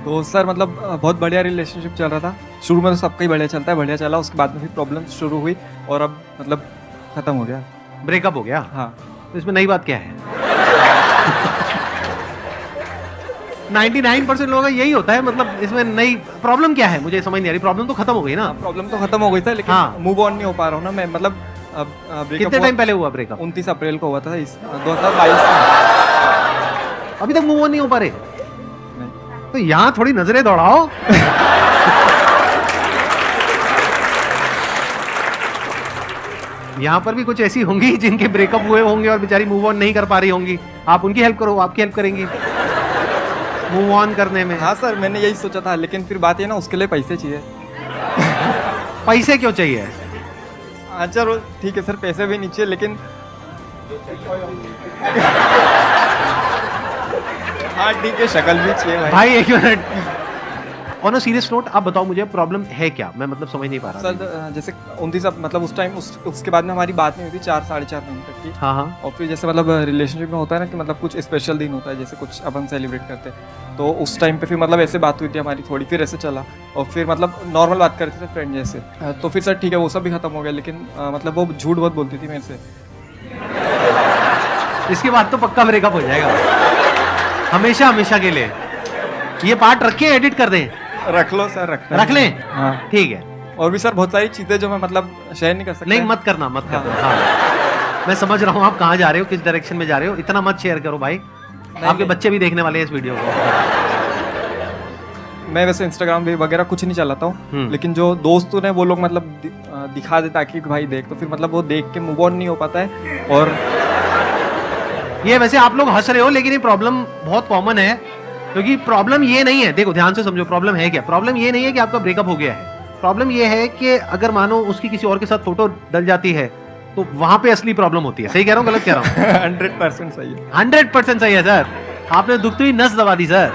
तो सर मतलब बहुत बढ़िया रिलेशनशिप चल रहा था। शुरू में तो सबका ही बढ़िया चलता है, बढ़िया चला। उसके बाद में फिर प्रॉब्लम शुरू हुई और अब मतलब खत्म हो गया। ब्रेकअप हो गया। हाँ। तो इसमें नई बात क्या है? 99% लोगों का यही होता है, मतलब इसमें नई प्रॉब्लम क्या है? मुझे समझ नहीं आ रही। प्रॉब्लम तो खत्म हो गई ना। प्रॉब्लम तो खत्म हो गई था लेकिन हाँ। मूव ऑन नहीं हो पा रहा हूँ ना मैं। मतलब कितने टाइम पहले हुआ ब्रेकअप? 29 अप्रैल को हुआ था 2022 में। अभी तक मूव ऑन नहीं हो पा रहे? नहीं। तो यहाँ थोड़ी नजरें दौड़ाओ। यहाँ पर भी कुछ ऐसी होंगी जिनके ब्रेकअप हुए होंगे और बेचारी मूव ऑन नहीं कर पा रही होंगी। आप उनकी हेल्प करो, आपकी हेल्प करेंगी मूव ऑन करने में। हाँ सर, मैंने यही सोचा था, लेकिन फिर बात ये ना, उसके लिए पैसे चाहिए। पैसे क्यों चाहिए? हाँ चलो ठीक है सर, पैसे भी नहीं चाहिए लेकिन हाँ ठीक है, शक्ल भी चाहिए भाई। एक minute, on a serious note आप बताओ मुझे प्रॉब्लम है क्या? मैं मतलब समझ नहीं पा रहा सर। जैसे 29 मतलब उस टाइम उसके बाद में हमारी बात नहीं हुई थी 4-4.5 महीने तक की। हाँ हाँ। और फिर जैसे मतलब रिलेशनशिप में होता है ना कि मतलब कुछ स्पेशल दिन होता है, जैसे कुछ अपन सेलिब्रेट करते हैं, तो उस टाइम पे फिर मतलब ऐसे बात हुई थी हमारी थोड़ी, फिर ऐसे चला और फिर मतलब नॉर्मल बात करते थे फ्रेंड जैसे। तो फिर सर ठीक है, वो सब भी खत्म हो गया, लेकिन मतलब वो झूठ बहुत बोलती थी मेरे से। इसके बाद तो पक्का ब्रेकअप हो जाएगा हमेशा हमेशा के लिए। ये पार्ट रख के एडिट कर दें? रख लो सर, रख लें। हाँ ठीक है। और भी सर बहुत सारी चीजें जो मैं मतलब शेयर नहीं कर सकता। नहीं मत करना, मत करना। हाँ। मैं समझ रहा हूँ आप कहाँ जा रहे हो, किस डायरेक्शन में जा रहे हो। इतना मत शेयर करो भाई, आपके बच्चे भी देखने वाले हैं इस वीडियो को। मैं वैसे इंस्टाग्राम पे वगैरह कुछ नहीं चलाता हूँ, लेकिन जो दोस्त हैं वो लोग मतलब दिखा देता कि भाई देख, तो फिर मतलब वो देख के मूव ऑन नहीं हो पाता है। और ये वैसे आप लोग हंस रहे हो, लेकिन ये प्रॉब्लम बहुत कॉमन है। क्योंकि प्रॉब्लम ये नहीं है, देखो ध्यान से समझो प्रॉब्लम है क्या। प्रॉब्लम ये नहीं है कि आपका ब्रेकअप हो गया है। प्रॉब्लम ये है कि अगर मानो उसकी किसी और के साथ फोटो डल जाती है तो वहां पे असली प्रॉब्लम होती है। सही कह रहा हूँ, गलत कह रहा हूँ? 100% सही है। 100% सही है सर। आपने दुखती हुई नस दबा दी सर।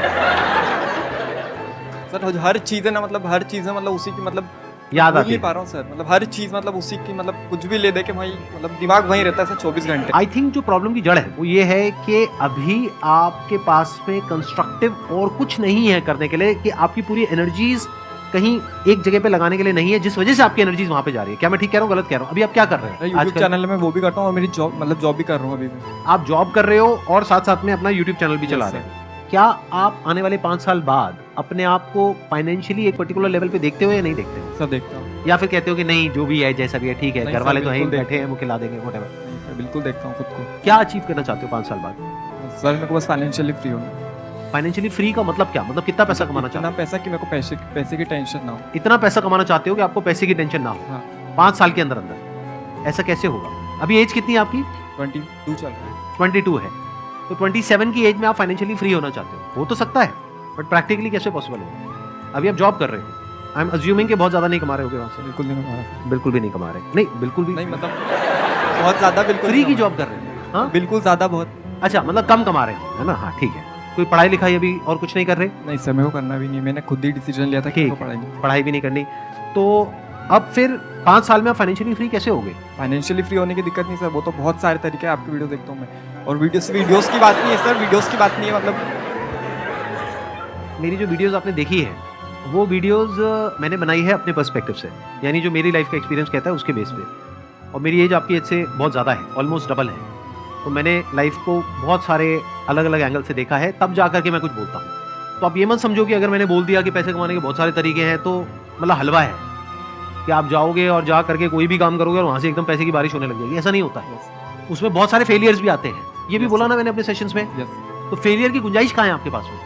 सर हर चीज है ना, मतलब हर चीज है, मतलब उसी की मतलब याद आती नहीं है। पा रहा हूँ सर। मतलब हर चीज मतलब उसी की, मतलब कुछ भी ले दे के भाई मतलब दिमाग वहीं रहता है सर 24 घंटे। आई थिंक जो प्रॉब्लम की जड़ है वो ये है कि अभी आपके पास में कंस्ट्रक्टिव और कुछ नहीं है करने के लिए, कि आपकी पूरी एनर्जीज कहीं एक जगह पे लगाने के लिए नहीं है, जिस वजह से आपकी एनर्जीज वहां पे जा रही है। क्या मैं ठीक कह रहा हूँ, गलत कह रहा हूँ? अभी आप क्या कर रहे हैं? यूट्यूब चैनल में वो भी करता हूँ और मेरी जॉब मतलब जॉब भी कर रहा हूँ अभी मैं। आप जॉब कर रहे हो और साथ साथ में अपना यूट्यूब चैनल भी चला रहे हैं। क्या आप आने वाले 5 साल बाद अपने आप को फाइनेंशियली एक पर्टिकुलर लेवल पे देखते हो या नहीं देखते हो? सर देखता हूँ। या फिर कहते हो कि नहीं जो भी है जैसा भी है ठीक है, नहीं घर सर, वाले तो हैं ही, बिल्कुल बैठे हैं, वो खिला देंगे, व्हाटएवर। नहीं सर, बिल्कुल देखता हूँ खुद को। क्या अचीव करना चाहते हो 5 साल बाद? सर मेरे को बस फाइनेंशियली फ्री होना। फाइनेंशियली फ्री का मतलब क्या? मतलब कितना पैसा कमाना चाहते इतना पैसा कि मेरे को पैसे की टेंशन ना हो। हो? इतना पैसा कमाना चाहते हो कि आपको पैसे की टेंशन ना हो। हाँ। 5 साल के अंदर अंदर ऐसा कैसे होगा? अभी एज कितनी है आपकी? 22 चल रहा है। 22 है, तो 27 की एज में आप फाइनेंशियली फ्री होना चाहते हो तो सकता है, बट प्रैक्टिकली कैसे पॉसिबल होगा? अभी आप जॉब कर रहे हो, आई एम अज्यूमिंग कि बहुत ज्यादा नहीं कमा रहे होगे वहां से। बिल्कुल नहीं कमा रहा। बिल्कुल भी नहीं कमा रहे? नहीं बिल्कुल भी नहीं, मतलब बहुत ज्यादा बिल्कुल फ्री नहीं की कमा जॉब कर रहे हो? हाँ रहा। बिल्कुल ज्यादा बहुत। अच्छा, मतलब कम कमा रहे हो, है ना? हाँ ठीक है। कोई पढ़ाई लिखाई अभी और कुछ नहीं कर रहे? नहीं सर, मेरे को करना भी नहीं, मैंने खुद ही डिसीजन लिया था कि मेरे को पढ़ाई भी नहीं करनी। तो अब फिर 5 साल में आप फाइनेंशियली फ्री कैसे होगे? फाइनेंशियली फ्री होने की दिक्कत नहीं सर, वो तो बहुत सारे तरीके हैं। आपकी वीडियो देखता हूँ मैं, और वीडियोस की बात नहीं है सर, वीडियोस की बात नहीं है। मतलब मेरी जो वीडियोस आपने देखी है वो वीडियोस मैंने बनाई है अपने पर्सपेक्टिव से, यानी जो मेरी लाइफ का एक्सपीरियंस कहता है उसके बेस पे। और मेरी एज आपकी एज से बहुत ज़्यादा है, ऑलमोस्ट डबल है। तो मैंने लाइफ को बहुत सारे अलग अलग एंगल से देखा है, तब जा करके मैं कुछ बोलता हूँ। तो आप ये मत समझो कि अगर मैंने बोल दिया कि पैसे कमाने के बहुत सारे तरीके हैं तो मतलब हलवा है कि आप जाओगे और जा करके कोई भी काम करोगे और वहाँ से एकदम पैसे की बारिश होने लग जाएगी। ऐसा नहीं होता है। उसमें बहुत सारे फेलियर्स भी आते हैं, ये भी बोला ना मैंने अपने सेशंस में। तो फेलियर की गुंजाइश कहाँ है आपके पास में?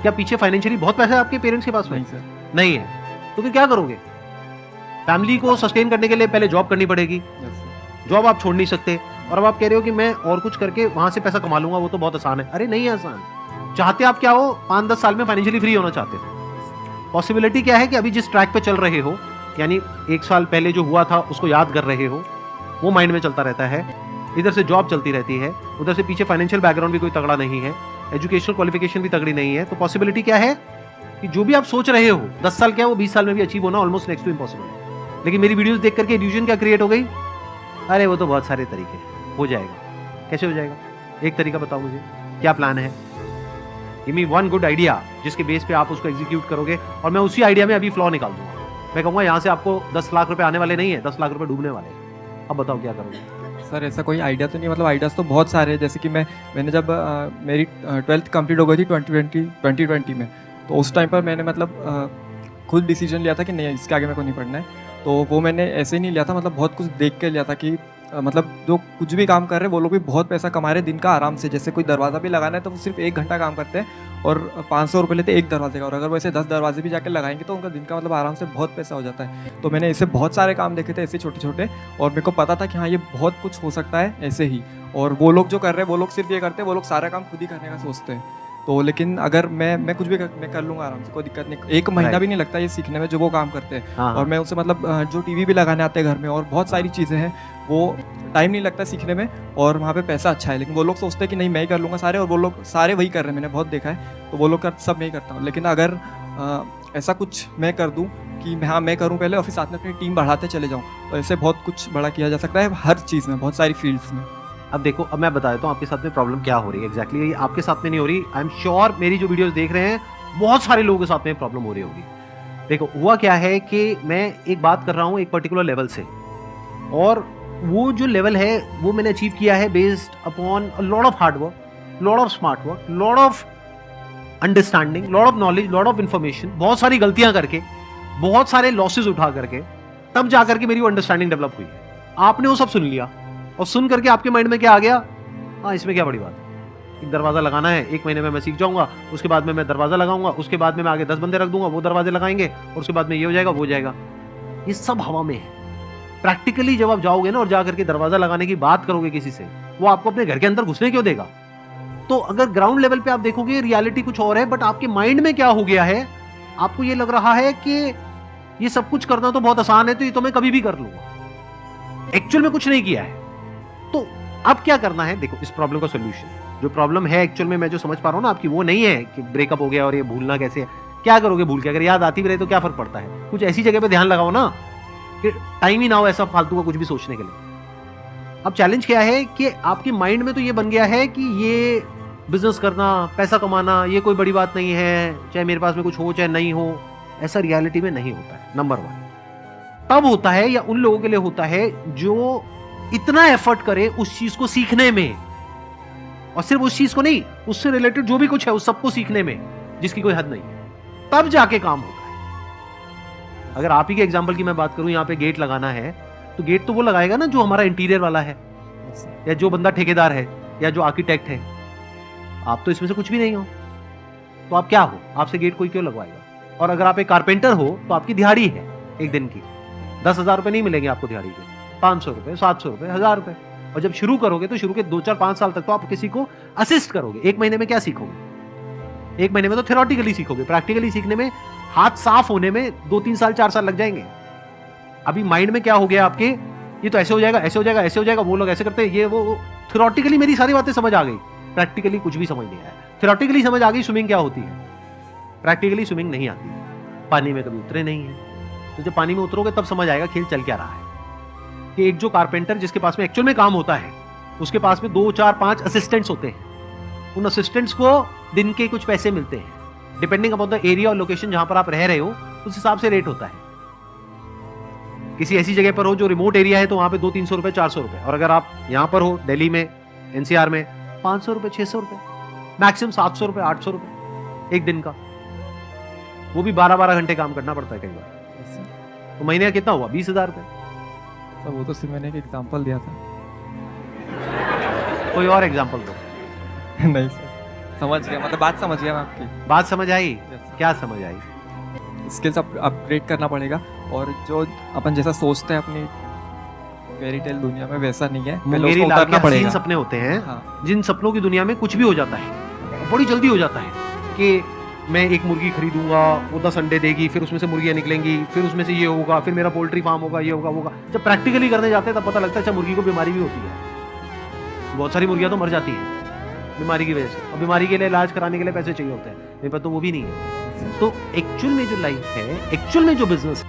क्या पीछे फाइनेंशियली बहुत पैसा है आपके पेरेंट्स के पास में? नहीं सर। नहीं है तो फिर क्या करोगे? फैमिली को सस्टेन करने के लिए पहले जॉब करनी पड़ेगी। जॉब आप छोड़ नहीं सकते। और अब आप कह रहे हो कि मैं और कुछ करके वहां से पैसा कमा लूंगा, वो तो बहुत आसान है। अरे नहीं है आसान। चाहते आप क्या हो? 5-10 साल में फाइनेंशियली फ्री होना चाहते हो। पॉसिबिलिटी क्या है कि अभी जिस ट्रैक पे चल रहे हो, यानी 1 साल पहले जो हुआ था उसको याद कर रहे हो, वो माइंड में चलता रहता है। इधर से जॉब चलती रहती है, उधर से पीछे फाइनेंशियल बैकग्राउंड भी कोई तगड़ा नहीं है, एजुकेशनल क्वालिफिकेशन भी तगड़ी नहीं है। तो पॉसिबिलिटी क्या है कि जो भी आप सोच रहे हो 10 साल क्या वो 20 साल में भी अचीव होना ऑलमोस्ट नेक्स्ट टू इम्पॉसिबल है। लेकिन मेरी वीडियोस देख करके इल्यूजन क्या क्रिएट हो गई? अरे वो तो बहुत सारे तरीके हो जाएगा। कैसे हो जाएगा? एक तरीका बताओ मुझे, क्या प्लान है? Give me one good idea जिसके बेस पे आप उसको एग्जीक्यूट करोगे, और मैं उसी आइडिया में अभी फ्लॉ निकाल दूंगा। मैं कहूंगा यहाँ से आपको 10 लाख रुपए आने वाले नहीं है, 10 लाख रुपए डूबने वाले हैं। अब बताओ क्या करोगे? सर ऐसा कोई आइडिया तो नहीं, मतलब आइडियाज़ तो बहुत सारे हैं। जैसे कि मैंने जब मेरी 12th कंप्लीट हो गई थी 2020 में, तो उस टाइम पर मैंने मतलब खुद डिसीजन लिया था कि नहीं इसके आगे मेरे को नहीं पढ़ना है। तो वो मैंने ऐसे ही नहीं लिया था, मतलब बहुत कुछ देख के लिया था कि मतलब जो कुछ भी काम कर रहे हैं वो लोग भी बहुत पैसा कमा रहे हैं दिन का आराम से। जैसे कोई दरवाज़ा भी लगाना है तो वो सिर्फ 1 घंटा काम करते हैं और 500 रुपये लेते हैं एक दरवाजे का, और अगर वैसे 10 दरवाजे भी जाके लगाएंगे तो उनका दिन का मतलब आराम से बहुत पैसा हो जाता है। तो मैंने ऐसे बहुत सारे काम देखे थे ऐसे छोटे छोटे, और मेरे को पता था कि हाँ ये बहुत कुछ हो सकता है ऐसे ही। और वो लोग जो कर रहे हैं वो लोग सिर्फ ये करते हैं, वो लोग सारा काम खुद ही करने का सोचते हैं। तो लेकिन अगर मैं कुछ भी मैं कर लूँगा आराम से, कोई दिक्कत नहीं। 1 महीना भी नहीं लगता ये सीखने में जो वो काम करते हैं। हाँ, और मैं उनसे मतलब जो टीवी भी लगाने आते हैं घर में और बहुत सारी चीज़ें हैं, वो टाइम नहीं लगता सीखने में और वहाँ पे पैसा अच्छा है। लेकिन वो लोग सोचते हैं कि नहीं मैं ही कर लूँगा सारे, और वो लोग सारे वही कर रहे हैं, मैंने बहुत देखा है। तो वो लोग सब मैं ही करता हूँ। लेकिन अगर ऐसा कुछ मैं कर दूँ कि हाँ मैं करूँ पहले और फिर साथ में अपनी टीम बढ़ाते चले जाऊँ, तो ऐसे बहुत कुछ बड़ा किया जा सकता है हर चीज़ में, बहुत सारी फील्ड्स में। अब देखो, अब मैं बता देता हूँ आपके साथ में प्रॉब्लम क्या हो रही है एग्जैक्टली। ये आपके साथ में नहीं हो रही, आई एम श्योर मेरी जो वीडियोस देख रहे हैं बहुत सारे लोगों के साथ में प्रॉब्लम हो रही होगी। देखो हुआ क्या है कि मैं एक बात कर रहा हूँ एक पर्टिकुलर लेवल से, और वो जो लेवल है वो मैंने अचीव किया है based upon a lot of hard work, lot of smart work, lot of understanding, lot of knowledge, lot of information, बहुत सारी गलतियां करके, बहुत सारे लॉसेज उठा करके, तब जाकर के मेरी वो अंडरस्टैंडिंग डेवलप हुई है। आपने वो सब सुन लिया और सुन करके आपके माइंड में क्या आ गया, हाँ इसमें क्या बड़ी बात है, एक दरवाजा लगाना है, 1 महीने में मैं सीख जाऊंगा, उसके बाद में मैं दरवाजा लगाऊंगा, उसके बाद में मैं आगे 10 बंदे रख दूंगा, वो दरवाजे लगाएंगे, और उसके बाद में ये हो जाएगा वो हो जाएगा। ये सब हवा में है। प्रैक्टिकली जब आप जाओगे ना और जाकर के दरवाजा लगाने की बात करोगे किसी से, वो आपको अपने घर के अंदर घुसने क्यों देगा? तो अगर ग्राउंड लेवल पे आप देखोगे रियलिटी कुछ और है, बट आपके माइंड में क्या हो गया है, आपको ये लग रहा है कि ये सब कुछ करना तो बहुत आसान है, तो ये तो मैं कभी भी कर लूंगा। एक्चुअल में कुछ नहीं किया है। तो अब क्या करना है? देखो इस प्रॉब्लम का सोल्यूशन, जो प्रॉब्लम है एक्चुअल में मैं जो समझ पा रहा हूं ना आपकी, वो नहीं है कि ब्रेकअप हो गया और ये भूलना कैसे है। क्या करोगे भूल के? अगर याद आती भी रहे तो क्या फर्क पड़ता है? कुछ ऐसी जगह पे ध्यान लगाओ ना कि टाइम ही ना हो ऐसा फालतू का कुछ भी सोचने के लिए। अब चैलेंज क्या है कि आपके माइंड में तो ये बन गया है कि ये बिजनेस करना, पैसा कमाना, ये कोई बड़ी बात नहीं है, चाहे मेरे पास में कुछ हो चाहे नहीं हो। ऐसा रियलिटी में नहीं होता है। नंबर 1 तब होता है या उन लोगों के लिए होता है जो इतना एफर्ट करे उस चीज को सीखने में, और सिर्फ उस चीज को नहीं, उससे रिलेटेड जो भी कुछ है उस सबको सीखने में, जिसकी कोई हद नहीं है, तब जाके काम होता है। अगर आप ही के एग्जांपल की मैं बात करूं, यहाँ पे गेट लगाना है तो गेट तो वो लगाएगा ना जो हमारा इंटीरियर वाला है, या जो बंदा ठेकेदार है, या जो आर्किटेक्ट है। आप तो इसमें से कुछ भी नहीं हो, तो आप क्या हो? आपसे गेट कोई क्यों लगवाएगा? और अगर आप एक कारपेंटर हो तो आपकी दिहाड़ी है एक दिन की 10,000 रुपए नहीं मिलेंगे आपको दिहाड़ी के, 500 रुपए, 700 रुपए, 1000 रुपए। और जब शुरू करोगे तो शुरू के 2, 4, 5 साल तक तो आप किसी को असिस्ट करोगे। 1 महीने में क्या सीखोगे? 1 महीने में तो थ्योरेटिकली सीखोगे। प्रैक्टिकली सीखने में, हाथ साफ होने में 2, 3 साल, 4 साल लग जाएंगे। अभी माइंड में क्या हो गया आपके, ये तो ऐसे हो जाएगा, ऐसे हो जाएगा, ऐसे हो जाएगा, वो लोग ऐसे करते हैं, ये वो। थ्योरेटिकली मेरी सारी बातें समझ आ गई, प्रैक्टिकली कुछ भी समझ नहीं आया। थ्योरेटिकली समझ आ गई स्विमिंग क्या होती है, प्रैक्टिकली स्विमिंग नहीं आती है। पानी में कभी उतरे नहीं है, तो जब पानी में उतरोगे तब समझ आएगा खेल चल क्या रहा है। कि एक जो कारपेंटर जिसके पास में एक्चुअल में काम होता है, उसके पास में 2, 4, 5 असिस्टेंट्स होते हैं। उन असिस्टेंट्स को दिन के कुछ पैसे मिलते हैं, डिपेंडिंग अपॉन द एरिया और लोकेशन जहां पर आप रह रहे हो, उस हिसाब से रेट होता है। किसी ऐसी जगह पर हो जो रिमोट एरिया है तो वहां पे 200-300 रुपए, 400 रुपए, और अगर आप यहां पर हो दिल्ली में, एनसीआर में, 500 रुपए, 600 रुपए, मैक्सिमम 700 रुपए, 800 रुपए एक दिन का। वो भी 12-12 घंटे काम करना पड़ता है कई बार। तो महीने का कितना हुआ? 20,000 रुपए। सर वो तो सिर्फ मैंने एक एग्जांपल दिया था। कोई और एग्जांपल दो। नहीं सर, समझ गया, मतलब बात समझ गया मैं आपकी। बात समझ आई? क्या समझ आई? स्किल्स अपग्रेड करना पड़ेगा, और जो अपन जैसा सोचते हैं अपनी फेरी टेल दुनिया में वैसा नहीं है, पहले मेरी उसको लाल उतारना के पड़ेगा। हसीन सपने होते हैं, हाँ। जिन सपनों की दुनिया में कुछ भी हो जाता है, बड़ी जल्दी हो जाता है कि मैं एक मुर्गी खरीदूंगा, वो 10 अंडे देगी, फिर उसमें से मुर्गियां निकलेंगी, फिर उसमें से ये होगा, फिर मेरा पोल्ट्री फार्म होगा, ये होगा, वो होगा। जब प्रैक्टिकली करने जाते हैं तब पता लगता है अच्छा मुर्गी को बीमारी भी होती है। बहुत सारी मुर्गियां तो मर जाती हैं बीमारी की वजह से, और बीमारी के लिए इलाज कराने के लिए पैसे चाहिए होते हैं, मेरे पास तो वो भी नहीं है। तो एक्चुअल में जो लाइफ है, एक्चुअल में जो बिजनेस